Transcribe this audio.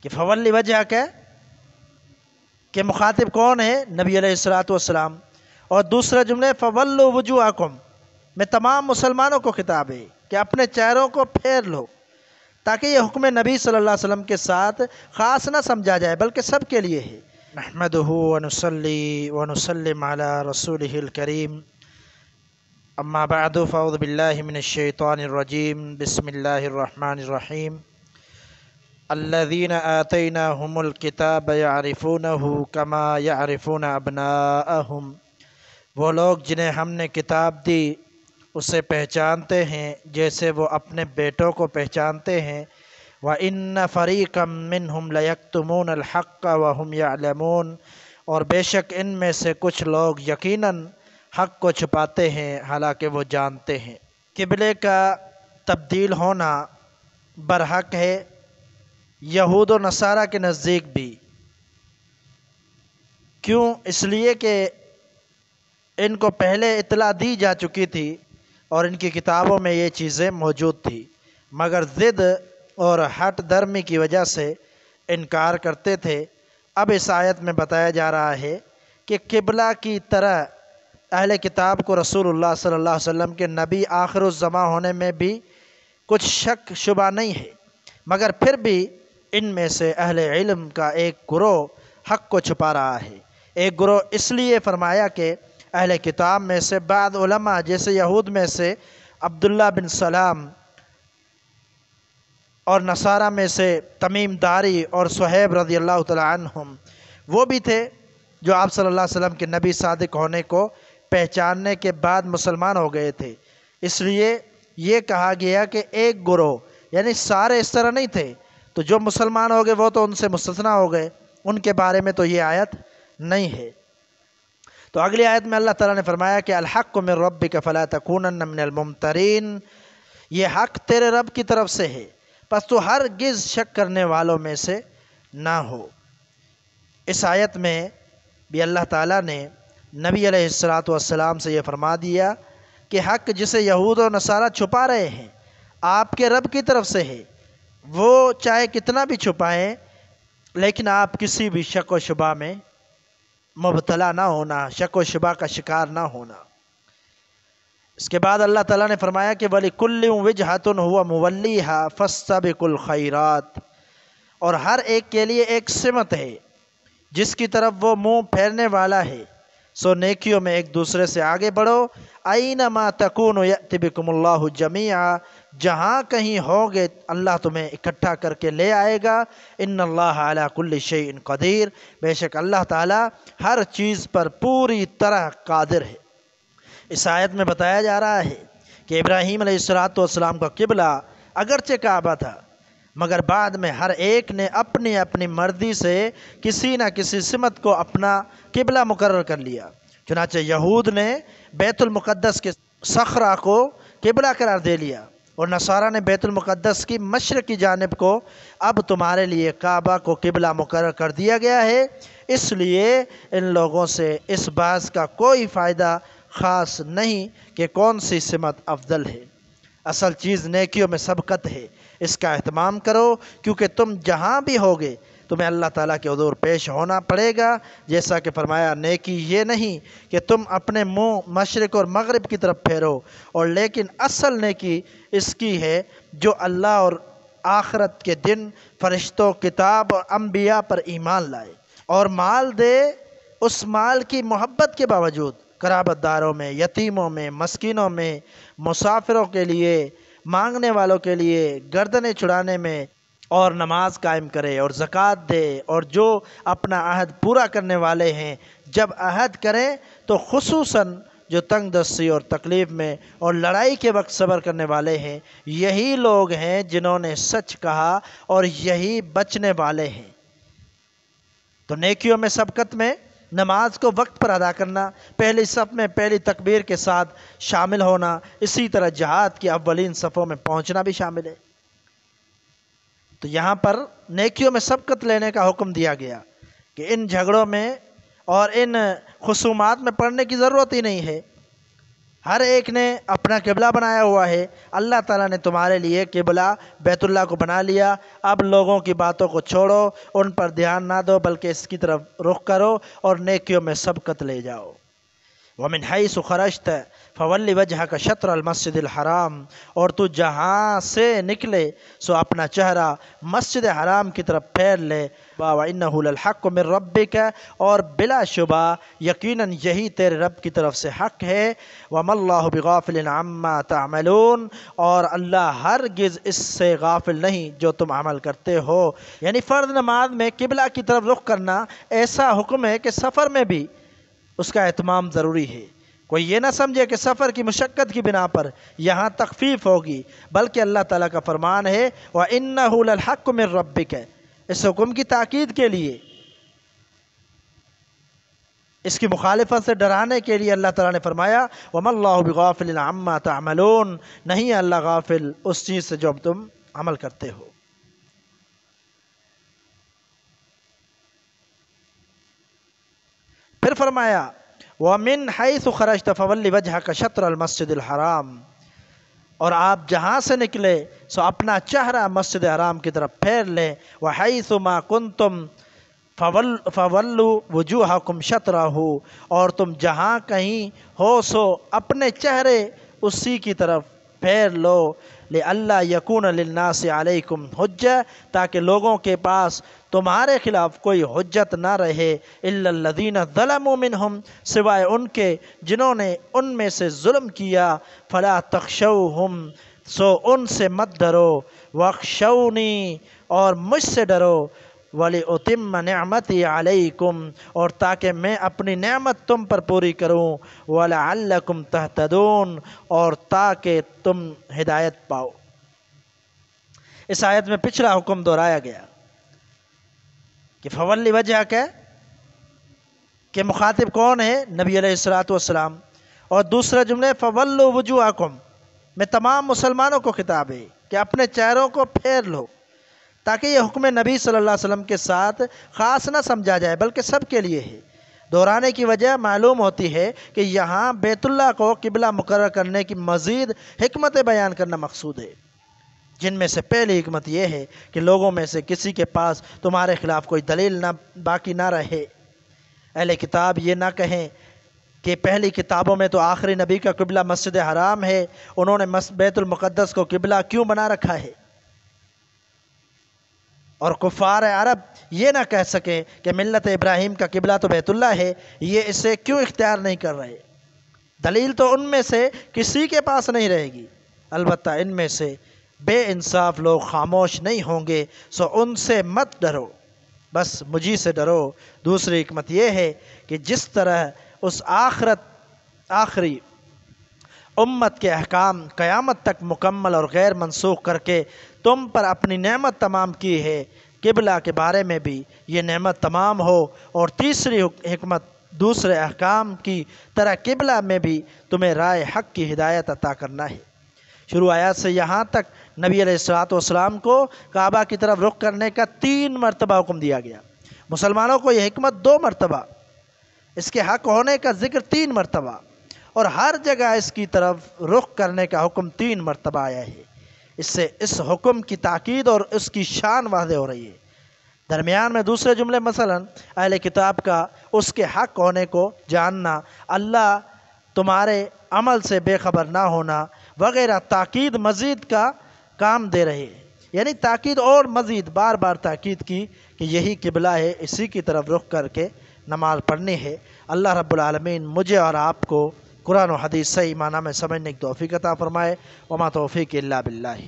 کہ فولی وجہ کہ مخاطب کون ہے؟ نبی علیہ الصلوۃ والسلام. اور دوسرا جملے فولوا وجوہکم میں تمام مسلمانوں کو خطاب ہے کہ اپنے چہروں کو پھیر لو، تاکہ یہ حکم نبی صلی اللہ علیہ وسلم کے ساتھ خاص نہ سمجھا جائے بلکہ سب کے لیے ہے. نحمدہ ونصلی ونسلم علی رسولہ الکریم، اما بعد فاعوذ باللہ من الشیطان الرجیم، بسم اللہ الرحمن الرحیم. الذین آتیناہم الکتاب یعرفونہ کما یعرفون ابناءہم، وہ لوگ جنہیں ہم نے کتاب دی اسے پہچانتے ہیں جیسے وہ اپنے بیٹوں کو پہچانتے ہیں. وَإِنَّ فَرِيقًا مِّنْهُمْ لَيَكْتُمُونَ الْحَقَّ وَهُمْ يَعْلَمُونَ، اور بے شک ان میں سے کچھ لوگ یقیناً حق کو چھپاتے ہیں حالانکہ وہ جانتے ہیں. قبلے کا تبدیل ہونا برحق ہے یہود و نصارہ کے نزدیک بھی. کیوں؟ اس لیے کہ ان کو پہلے اطلاع دی جا چکی تھی اور ان کی کتابوں میں یہ چیزیں موجود تھی، مگر ضد اور ہٹ درمی کی وجہ سے انکار کرتے تھے. اب اس آیت میں بتایا جا رہا ہے کہ قبلہ کی طرح اہل کتاب کو رسول اللہ صلی اللہ علیہ وسلم کے نبی آخر الزماں ہونے میں بھی کچھ شک شبہ نہیں ہے، مگر پھر بھی ان میں سے اہل علم کا ایک گروہ حق کو چھپا رہا ہے. ایک گروہ اس لیے فرمایا کہ اہل کتاب میں سے بعض علماء جیسے یہود میں سے عبداللہ بن سلام اور نصارہ میں سے تمیم داری اور صہیب رضی اللہ تعالی عنہم وہ بھی تھے جو آپ صلی اللہ علیہ وسلم کے نبی صادق ہونے کو پہچاننے کے بعد مسلمان ہو گئے تھے. اس لیے یہ کہا گیا کہ ایک گروہ، یعنی سارے اس طرح نہیں تھے، تو جو مسلمان ہو گئے وہ تو ان سے مستثنیٰ ہو گئے، ان کے بارے میں تو یہ آیت نہیں ہے. تو اگلی آیت میں اللہ تعالیٰ نے فرمایا کہ الحق من ربک فلا تکونن من الممترین، یہ حق تیرے رب کی طرف سے ہے پس تو ہرگز شک کرنے والوں میں سے نہ ہو. اس آیت میں بھی اللہ تعالیٰ نے نبی علیہ الصلوۃ والسلام سے یہ فرما دیا کہ حق جسے یہود و نصارہ چھپا رہے ہیں آپ کے رب کی طرف سے ہے. وہ چاہے کتنا بھی چھپائیں لیکن آپ کسی بھی شک و شبہ میں مبتلا نہ ہونا، شک و شبہ کا شکار نہ ہونا. اس کے بعد اللہ تعالیٰ نے فرمایا کہ وَلِكُلٍّ وِجْهَةٌ هُوَ مُوَلِّيهَا فَاسْتَبِقُوا الْخَيْرَاتِ، اور ہر ایک کے لیے ایک سمت ہے جس کی طرف وہ منہ پھیرنے والا ہے، سو نیکیوں میں ایک دوسرے سے آگے بڑھو. اَيْنَمَا تَكُونُوا يَأْتِ بِكُمُ اللَّهُ جَمِيعًا، جہاں کہیں ہوگے اللہ تمہیں اکٹھا کر کے لے آئے گا. ان اللہ علی کل شیء قدیر، بے شک اللہ تعالیٰ ہر چیز پر پوری طرح قادر ہے. اس آیت میں بتایا جا رہا ہے کہ ابراہیم علیہ السلام کا قبلہ اگرچہ کعبہ تھا مگر بعد میں ہر ایک نے اپنی اپنی مرضی سے کسی نہ کسی سمت کو اپنا قبلہ مقرر کر لیا. چنانچہ یہود نے بیت المقدس کے صخرہ کو قبلہ قرار دے لیا اور نصارہ نے بیت المقدس کی مشرق کی جانب کو. اب تمہارے لیے کعبہ کو قبلہ مقرر کر دیا گیا ہے، اس لیے ان لوگوں سے اس بحث کا کوئی فائدہ خاص نہیں کہ کون سی سمت افضل ہے. اصل چیز نیکیوں میں سبقت ہے، اس کا اہتمام کرو کیونکہ تم جہاں بھی ہوگے تمہیں اللہ تعالیٰ کے حضور پیش ہونا پڑے گا. جیسا کہ فرمایا نیکی یہ نہیں کہ تم اپنے منہ مشرق اور مغرب کی طرف پھیرو، اور لیکن اصل نیکی اس کی ہے جو اللہ اور آخرت کے دن، فرشتوں، کتاب اور انبیاء پر ایمان لائے اور مال دے اس مال کی محبت کے باوجود قرابت داروں میں، یتیموں میں، مسکینوں میں، مسافروں کے لیے، مانگنے والوں کے لیے، گردنیں چھڑانے میں، اور نماز قائم کرے اور زکوٰۃ دے. اور جو اپنا عہد پورا کرنے والے ہیں جب عہد کریں تو خصوصاً جو تنگ دستی اور تکلیف میں اور لڑائی کے وقت صبر کرنے والے ہیں، یہی لوگ ہیں جنہوں نے سچ کہا اور یہی بچنے والے ہیں. تو نیکیوں میں سبقت میں نماز کو وقت پر ادا کرنا، پہلی صف میں پہلی تکبیر کے ساتھ شامل ہونا، اسی طرح جہاد کی اولین صفوں میں پہنچنا بھی شامل ہے. تو یہاں پر نیکیوں میں سبقت لینے کا حکم دیا گیا کہ ان جھگڑوں میں اور ان خصومات میں پڑنے کی ضرورت ہی نہیں ہے. ہر ایک نے اپنا قبلہ بنایا ہوا ہے۔ اللہ تعالیٰ نے تمہارے لیے قبلہ بیت اللہ کو بنا لیا۔ اب لوگوں کی باتوں کو چھوڑو، ان پر دھیان نہ دو، بلکہ اس کی طرف رخ کرو اور نیکیوں میں سبقت لے جاؤ۔ وَمِنْ حَيْثُ خَرَجْتَ فَوَلِّ وَجْهَكَ شَطْرَ الْمَسْجِدِ الْحَرَامِ، اور تو جہاں سے نکلے سو اپنا چہرہ مسجد حرام کی طرف پھیر لے۔ وَإِنَّهُ لَلْحَقُّ مِنْ رَبِّكَ، اور بلا شبہ یقیناً یہی تیرے رب کی طرف سے حق ہے۔ وَمَا اللَّهُ بِغَافِلٍ عَمَّا تَعْمَلُونَ، اور اللہ ہرگز اس سے غافل نہیں جو تم عمل کرتے ہو۔ یعنی فرض نماز میں قبلہ کی طرف رخ کرنا ایسا حکم ہے کہ سفر میں بھی اس کا اہتمام ضروری ہے۔ کوئی یہ نہ سمجھے کہ سفر کی مشقت کی بنا پر یہاں تخفیف ہوگی، بلکہ اللہ تعالیٰ کا فرمان ہے وَإِنَّهُ لَلْحَقُّ مِنْ رَبِّكَ، اس حکم کی تاکید کے لیے، اس کی مخالفت سے ڈرانے کے لیے اللہ تعالیٰ نے فرمایا وَمَا اللَّهُ بِغَافِلٍ عَمَّا تَعْمَلُونَ، نہیں ہے اللہ غافل اس چیز سے جو تم عمل کرتے ہو۔ پھر فرمایا وَمِنْ حَيْثُ خَرَجْتَ فَوَلِّ وَجْهَكَ شَطْرَ الْمَسْجِدِ الْحَرَامِ، اور آپ جہاں سے نکلے سو اپنا چہرہ مسجد حرام کی طرف پھیر لیں۔ وَحَيْثُ مَا كُنْتُمْ فَوَلُّوا وُجُوهَكُمْ شَطْرَهُ، اور تم جہاں کہیں ہو سو اپنے چہرے اسی کی طرف پھیر لو۔ لِأَلَّا يَكُونَ لِلنَّاسِ عَلَيْكُمْ حُجَّةٌ، تاکہ لوگوں کے پاس تمہارے خلاف کوئی حجت نہ رہے، إِلَّا الَّذِينَ ظَلَمُوا مِنْهُمْ، سوائے ان کے جنہوں نے ان میں سے ظلم کیا۔ فَلَا تَخْشَوْهُمْ، سو ان سے مت ڈرو۔ وَاخْشَوْنِي، اور مجھ سے ڈرو۔ وَلِأُتِمَّ نِعْمَتِي عَلَيْكُمْ، اور تاکہ میں اپنی نعمت تم پر پوری کروں۔ وَلَعَلَّكُمْ تَهْتَدُونَ، اور تاکہ تم ہدایت پاؤ۔ اس آیت میں پچھلا حکم دہرایا گیا کہ فَوَلِّ وَجْهَكَ کہ مخاطب کون ہے؟ نبی علیہ الصلوۃ والسلام، اور دوسرا جملے فَوَلُّوا وُجُوهَكُمْ میں تمام مسلمانوں کو خطاب ہے کہ اپنے چہروں کو پھیر لو، تاکہ یہ حکم نبی صلی اللہ علیہ وسلم کے ساتھ خاص نہ سمجھا جائے بلکہ سب کے لیے ہے۔ دہرانے کی وجہ معلوم ہوتی ہے کہ یہاں بیت اللہ کو قبلہ مقرر کرنے کی مزید حکمتیں بیان کرنا مقصود ہے، جن میں سے پہلی حکمت یہ ہے کہ لوگوں میں سے کسی کے پاس تمہارے خلاف کوئی دلیل نہ باقی نہ رہے۔ اہل کتاب یہ نہ کہیں کہ پہلی کتابوں میں تو آخری نبی کا قبلہ مسجد حرام ہے، انہوں نے بیت المقدس کو قبلہ کیوں بنا رکھا ہے؟ اور کفار عرب یہ نہ کہہ سکیں کہ ملت ابراہیم کا قبلہ تو بیت اللہ ہے، یہ اسے کیوں اختیار نہیں کر رہے؟ دلیل تو ان میں سے کسی کے پاس نہیں رہے گی، البتہ ان میں سے بے انصاف لوگ خاموش نہیں ہوں گے، سو ان سے مت ڈرو، بس مجھی سے ڈرو۔ دوسری حکمت یہ ہے کہ جس طرح اس آخری امت کے احکام قیامت تک مکمل اور غیر منسوخ کر کے تم پر اپنی نعمت تمام کی ہے، قبلہ کے بارے میں بھی یہ نعمت تمام ہو۔ اور تیسری حکمت دوسرے احکام کی طرح قبلہ میں بھی تمہیں رائے حق کی ہدایت عطا کرنا ہے۔ شروع آیات سے یہاں تک نبی علیہ الصلوۃ والسلام کو کعبہ کی طرف رخ کرنے کا 3 مرتبہ حکم دیا گیا۔ مسلمانوں کو یہ حکمت 2 مرتبہ، اس کے حق ہونے کا ذکر 3 مرتبہ، اور ہر جگہ اس کی طرف رخ کرنے کا حکم 3 مرتبہ آیا ہے۔ اس سے اس حکم کی تاکید اور اس کی شان واضح ہو رہی ہے۔ درمیان میں دوسرے جملے مثلا اہل کتاب کا اس کے حق ہونے کو جاننا، اللہ تمہارے عمل سے بے خبر نہ ہونا وغیرہ تاکید مزید کا کام دے رہے ہیں، یعنی تاکید اور مزید بار بار تاکید کی کہ یہی قبلہ ہے، اسی کی طرف رخ کر کے نماز پڑھنی ہے۔ اللہ رب العالمین مجھے اور آپ کو قرآن و حدیث صحیح معنی میں سمجھنے کی توفیق عطا فرمائے۔ وما توفیق الا باللہ۔